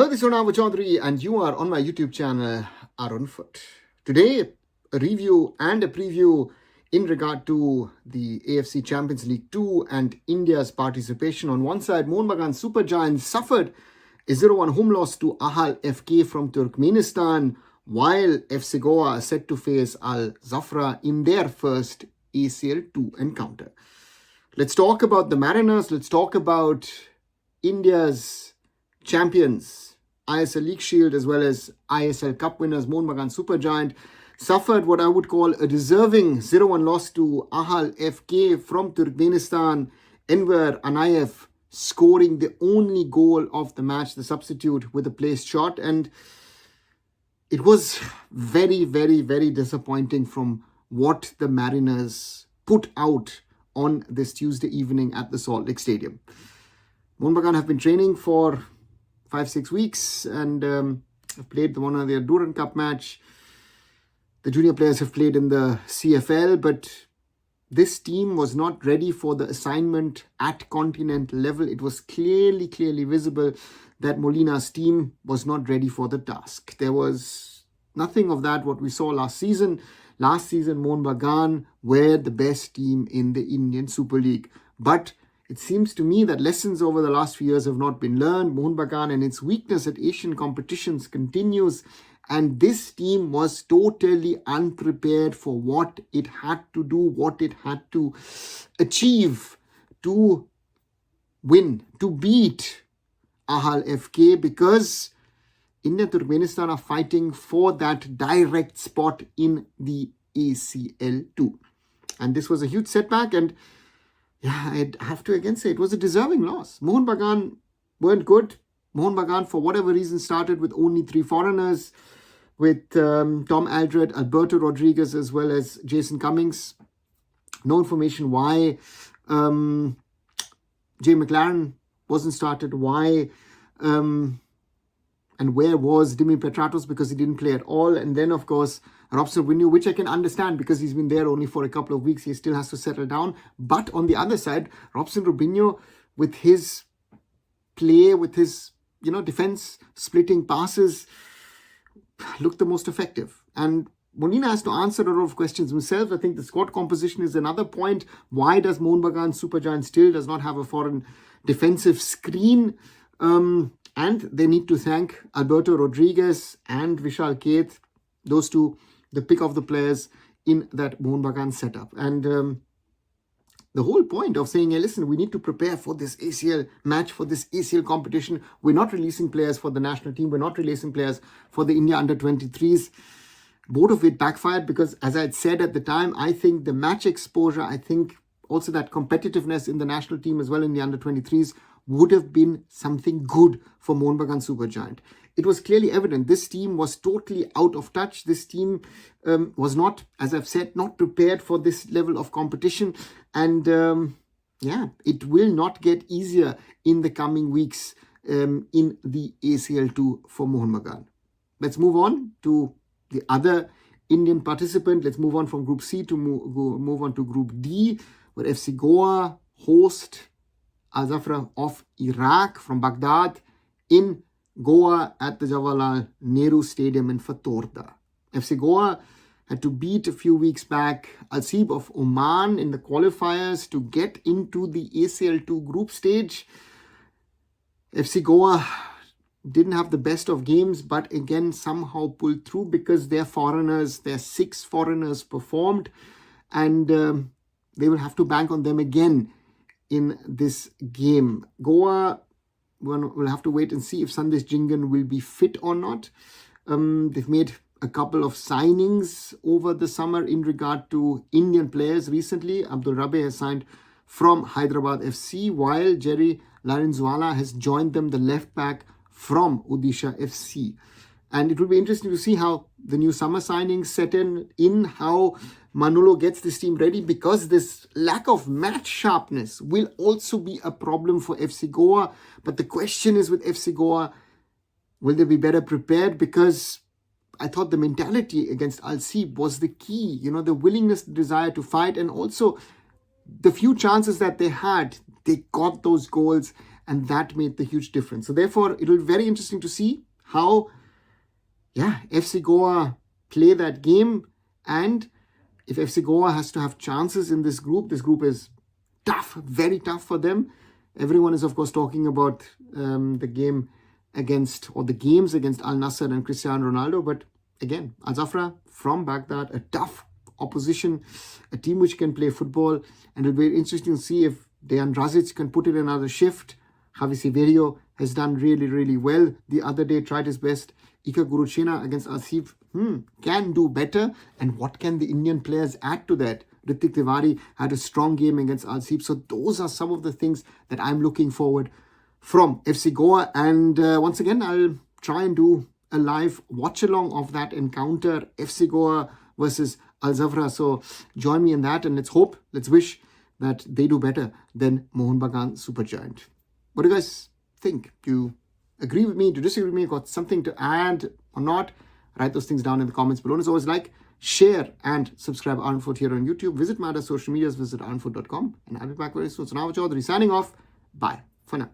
Hello, this is Arunava Chaudhuri and you are on my YouTube channel, Arunfoot. Today, a review and a preview in regard to the AFC Champions League 2 and India's participation. On one side, Mohun Bagan Super Giants suffered a 0-1 home loss to Ahal FK from Turkmenistan, while FC Goa are set to face Al-Zawraa in their first ACL 2 encounter. Let's talk about the Mariners. Let's talk about India's champions, ISL League Shield as well as ISL Cup winners. Mohun Bagan Super Giant suffered what I would call a deserving 0-1 loss to Ahal FK from Turkmenistan. Enver Anayev scoring the only goal of the match, the substitute with a placed shot. And it was very, very, very disappointing from what the Mariners put out on this Tuesday evening at the Salt Lake Stadium. Mohun Bagan have been training for 5-6 weeks and have played the one of their Durand Cup match. The junior players have played in the CFL, but this team was not ready for the assignment at continental level. It was clearly visible that Molina's team was not ready for the task. There was nothing of that what we saw last season. Last season, Mohun Bagan were the best team in the Indian Super League. But it seems to me that lessons over the last few years have not been learned. Mohun Bagan and its weakness at Asian competitions continues. And this team was totally unprepared for what it had to do, what it had to achieve to win, to beat Ahal FK, because India and Turkmenistan are fighting for that direct spot in the ACL 2. And this was a huge setback, and yeah, I'd have to again say it was a deserving loss. Mohun Bagan weren't good. Mohun Bagan, for whatever reason, started with only 3 foreigners, with Tom Aldred, Alberto Rodriguez, as well as Jason Cummings. No information why Jay McLaren wasn't started, why and where was Dimi Petratos, because he didn't play at all. And then, of course, Robson Robinho, which I can understand because he's been there only for a couple of weeks. He still has to settle down. But on the other side, Robson Robinho, with his play, with his defense splitting passes, looked the most effective. And Molina has to answer a lot of questions himself. I think the squad composition is another point. Why does Mohun Bagan Super Giant still does not have a foreign defensive screen? And they need to thank Alberto Rodriguez and Vishal Keth, those two, the pick of the players in that Mohun Bagan setup. And the whole point of saying, hey, listen, we need to prepare for this ACL match, for this ACL competition. We're not releasing players for the national team. We're not releasing players for the India under-23s. Both of it backfired because, as I had said at the time, I think the match exposure, I think also that competitiveness in the national team as well in the under-23s would have been something good for Mohun Bagan Super Giant. It was clearly evident this team was totally out of touch. This team was not, as I've said, not prepared for this level of competition. And it will not get easier in the coming weeks in the ACL 2 for Mohun Bagan. Let's move on to the other Indian participant. Let's move on from Group C to move on to Group D, where FC Goa host Al-Zawraa of Iraq from Baghdad in Goa at the Jawaharlal Nehru Stadium in Fatorda. FC Goa had to beat a few weeks back Al-Seeb of Oman in the qualifiers to get into the ACL 2 group stage. FC Goa didn't have the best of games, but again somehow pulled through because their 6 foreigners performed, and they will have to bank on them again in this game. Goa will have to wait and see if Sandesh Jingan will be fit or not. They've made a couple of signings over the summer in regard to Indian players recently. Abdul Rabe has signed from Hyderabad FC, while Jerry Larinzwala has joined them, the left back from Odisha FC. And it will be interesting to see how the new summer signings set in how Manolo gets this team ready, because this lack of match sharpness will also be a problem for FC Goa. But the question is, with FC Goa, will they be better prepared? Because I thought the mentality against Al-Seeb was the key, the willingness, the desire to fight, and also the few chances that they had, they got those goals. and that made the huge difference. So therefore, it'll be very interesting to see how FC Goa play that game, and if FC Goa has to have chances in this group is tough, very tough for them. Everyone is, of course, talking about the games against Al Nassr and Cristiano Ronaldo. But again, Al-Zawraa from Baghdad, a tough opposition, a team which can play football. And it'll be interesting to see if Dejan Drazic can put in another shift. Javi Severio has done really, really well. The other day, tried his best. Ika Guruchena against Asif can do better. And what can the Indian players add to that? Ritik Tiwari had a strong game against Al-Sib. So those are some of the things that I'm looking forward from FC Goa. And once again, I'll try and do a live watch-along of that encounter, FC Goa versus Al-Zawraa. So join me in that, and let's wish that they do better than Mohun Bagan Supergiant. What do you guys think? Do you agree with me? Do you disagree with me? Got something to add or not? Write those things down in the comments below. And as always, like, share, and subscribe Arunfoot here on YouTube. Visit my other social medias, visit arunfoot.com. And I'll be back very soon. So Arunava Chaudhuri signing off. Bye for now.